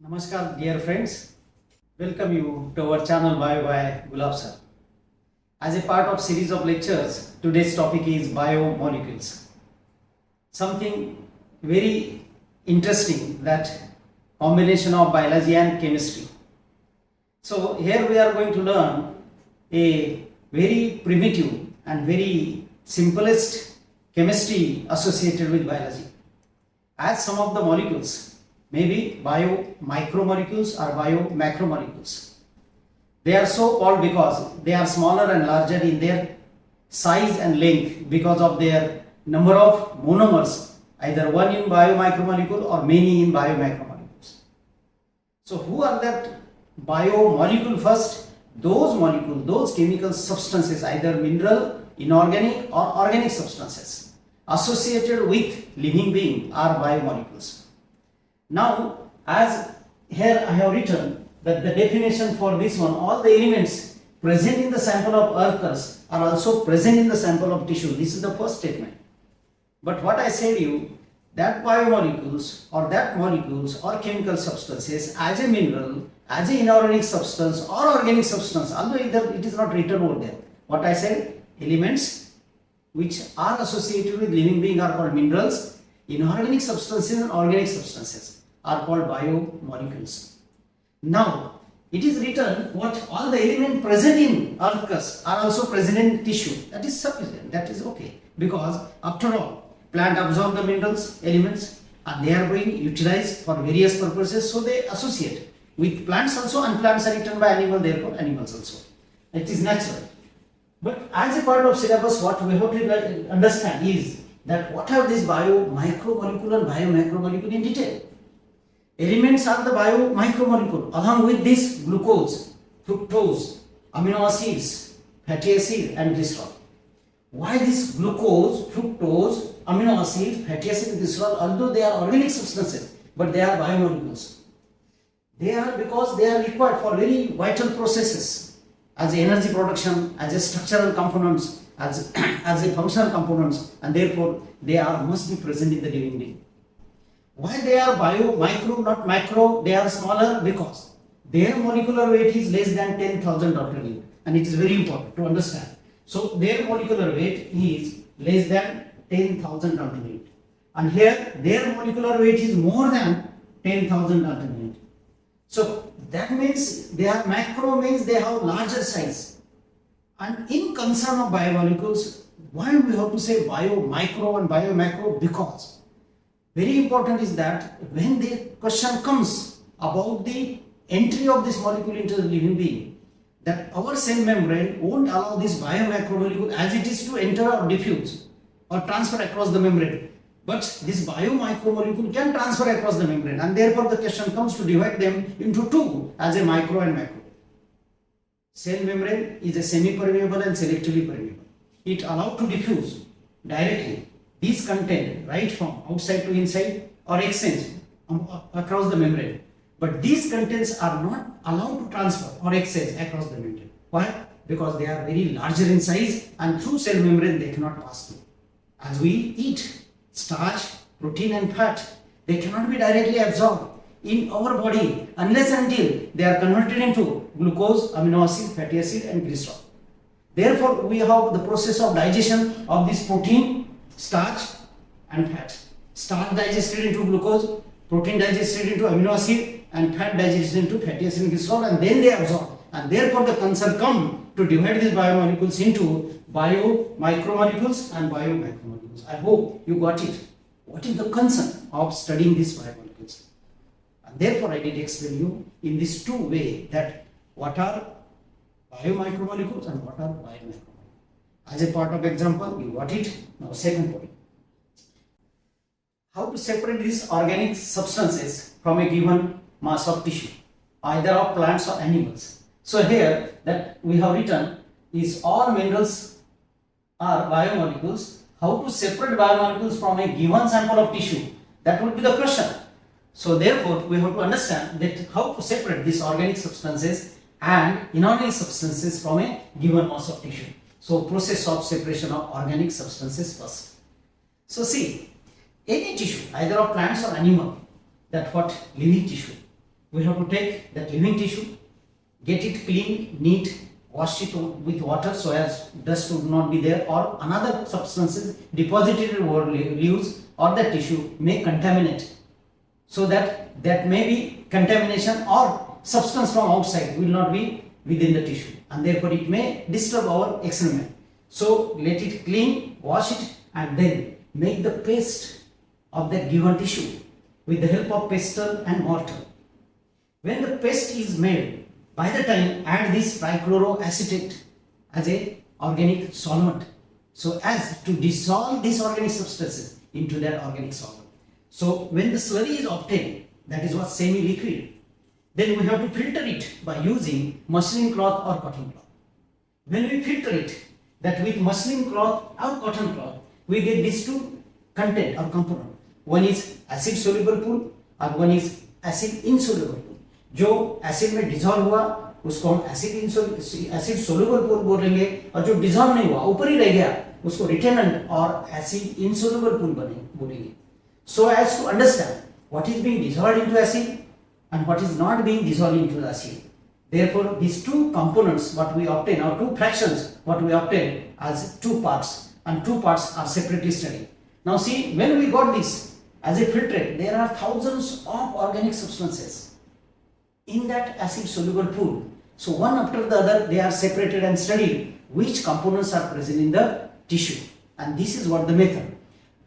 Namaskar dear friends, welcome you to our channel Bio by Gulab Sir. As a part of series of lectures, today's topic is biomolecules. Something very interesting, that combination of biology and chemistry. So here we are going to learn a very primitive and very simplest chemistry associated with biology. As some of the molecules may be bio-micromolecules or bio-macromolecules. They are so called because they are smaller and larger in their size and length because of their number of monomers, either one in bio-micromolecule or many in bio-macromolecules. So who are that biomolecule first? Those molecules, those chemical substances, either mineral, inorganic or organic substances associated with living being are biomolecules. Now, as here I have written that the definition for this one, all the elements present in the sample of earth crust are also present in the sample of tissue. This is the first statement. But what I said you, that biomolecules or that molecules or chemical substances as a mineral, as an inorganic substance or organic substance, although it is not written over there. What I said, elements which are associated with living being are called minerals, inorganic substances and organic substances are called biomolecules. Now, it is written what all the elements present in earth crust are also present in tissue. That is sufficient, that is okay. Because after all, plant absorb the minerals, elements, and they are being utilized for various purposes, so they associate with plants also, and plants are eaten by animals, therefore animals also. It is natural. But as a part of syllabus, what we have to understand is that what are these bio-micromolecule and bio-macromolecule in detail. Elements are the bio-micromolecule along with this glucose, fructose, amino acids, fatty acid and glycerol. Why this glucose, fructose, amino acids, fatty acid and glycerol, although they are organic substances, but they are biomolecules. They are because they are required for very vital processes as energy production, as a structural components, as a functional components, and therefore they must be present in the living being. Why they are bio-micro, not macro? They are smaller because their molecular weight is less than 10,000 Dr. Lee, and it is very important to understand. So their molecular weight is less than 10,000 Dr. Lee, and here their molecular weight is more than 10,000 Dr. Lee. So that means they are macro, means they have larger size. And in concern of biomolecules, why we have to say bio-micro and bio-macro? Because very important is that when the question comes about the entry of this molecule into the living being, that our cell membrane won't allow this bio-macromolecule as it is to enter or diffuse or transfer across the membrane. But this bio-micromolecule can transfer across the membrane, and therefore the question comes to divide them into two as a micro and macro. Cell membrane is a semi-permeable and selectively permeable. It allows to diffuse directly these content right from outside to inside or exchange across the membrane. But these contents are not allowed to transfer or exchange across the membrane. Why? Because they are very larger in size, and through cell membrane they cannot pass through. As we eat starch, protein and fat, they cannot be directly absorbed in our body unless until they are converted into glucose, amino acid, fatty acid and glycerol. Therefore, we have the process of digestion of this protein, starch and fat. Starch digested into glucose, protein digested into amino acid and fat digested into fatty acid and glycerol, and then they absorb. And therefore the concern come to divide these biomolecules into bio-micromolecules and bio-macromolecules. I hope you got it. What is the concern of studying these biomolecules? And therefore I did explain you in this two way that what are biomicromolecules and what are biomacromolecules. As a part of example, you got it. Now second point. How to separate these organic substances from a given mass of tissue, either of plants or animals. So here that we have written is all minerals are biomolecules. How to separate biomolecules from a given sample of tissue? That would be the question. So therefore we have to understand that how to separate these organic substances and inorganic substances from a given mass of tissue. So process of separation of organic substances first. So see, any tissue, either of plants or animal, that what living tissue, we have to take that living tissue, get it clean, neat, wash it with water so as dust would not be there or another substances deposited over leaves or the tissue may contaminate, so that may be contamination or substance from outside will not be within the tissue and therefore it may disturb our experiment. So let it clean, wash it and then make the paste of the given tissue with the help of pestle and mortar. When the paste is made, by the time add this trichloroacetate as a organic solvent so as to dissolve these organic substances into that organic solvent. So when the slurry is obtained, that is what semi-liquid, then we have to filter it by using muslin cloth or cotton cloth. When we filter it, that with muslin cloth or cotton cloth, we get these two content or component. One is acid soluble pool और one is acid insoluble pool. जो acid में dissolve हुआ उसको हम acid soluble pool बोलेंगे और जो dissolve नहीं हुआ ऊपर ही रह गया उसको रिटेनेंट और एसिड इनसोल्यूबल पूल बोलेंगे. So as to understand what is being dissolved into acid and what is not being dissolved into the acid, therefore these two components what we obtain or two fractions what we obtain as two parts, and two parts are separately studied. Now see, when we got this as a filtrate, there are thousands of organic substances in that acid soluble pool. So one after the other they are separated and studied which components are present in the tissue, and this is what the method.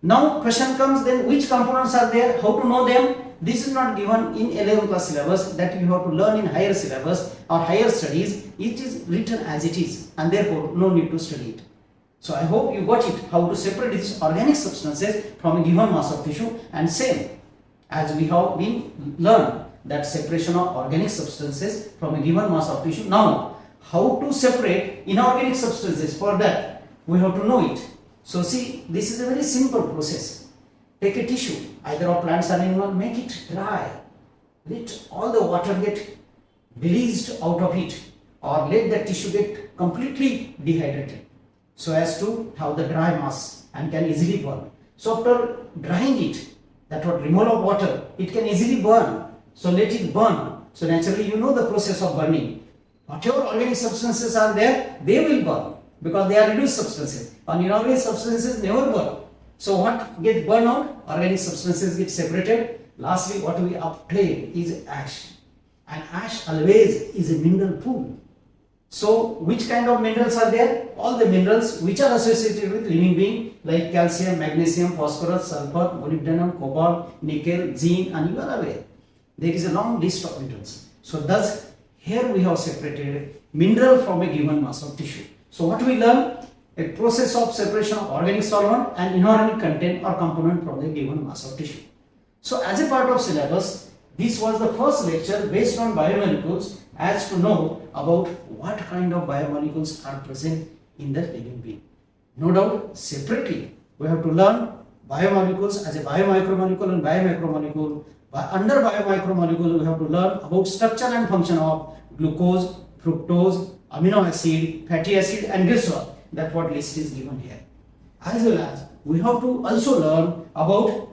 Now question comes then, which components are there, how to know them? This is not given in 11th class syllabus, that you have to learn in higher syllabus or higher studies. It is written as it is and therefore no need to study it. So I hope you got it, how to separate these organic substances from a given mass of tissue, and same as we have been learned that separation of organic substances from a given mass of tissue. Now how to separate inorganic substances, for that we have to know it. So see, this is a very simple process. Take a tissue, either of plants or animal, make it dry, let all the water get released out of it, or let the tissue get completely dehydrated so as to have the dry mass and can easily burn. So after drying it, that what removal of water, it can easily burn. So let it burn. So naturally you know the process of burning. Whatever organic substances are there, they will burn because they are reduced substances. And inorganic substances never burn. So what gets burned out? Organic substances get separated. Lastly, what we obtain is ash. And ash always is a mineral pool. So which kind of minerals are there? All the minerals which are associated with living being, like calcium, magnesium, phosphorus, sulfur, molybdenum, cobalt, nickel, zinc, and you are aware. There is a long list of minerals. So thus here we have separated mineral from a given mass of tissue. So what we learn? A process of separation of organic solvent and inorganic content or component from the given mass of tissue. So as a part of syllabus, this was the first lecture based on biomolecules as to know about what kind of biomolecules are present in the living being. No doubt separately we have to learn biomolecules as a biomicromolecule and biomacromolecule. Under biomicromolecule we have to learn about structure and function of glucose, fructose, amino acid, fatty acid and glycerol. That's what list is given here. As well as we have to also learn about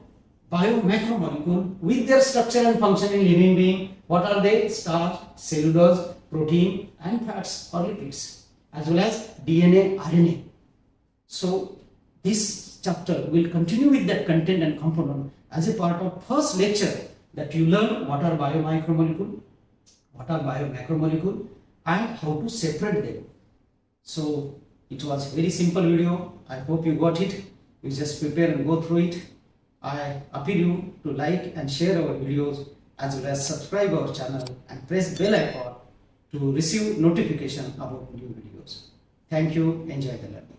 biomacromolecule with their structure and function in living being. What are they? Starch, cellulose, protein and fats or lipids, as well as DNA, RNA. So this chapter will continue with that content and component as a part of first lecture, that you learn what are biomicromolecule, what are biomacromolecule and how to separate them. So it was very simple video. I hope you got it. You just prepare and go through it. I appeal you to like and share our videos, as well as subscribe our channel and press bell icon to receive notification about new videos. Thank you. Enjoy the learning.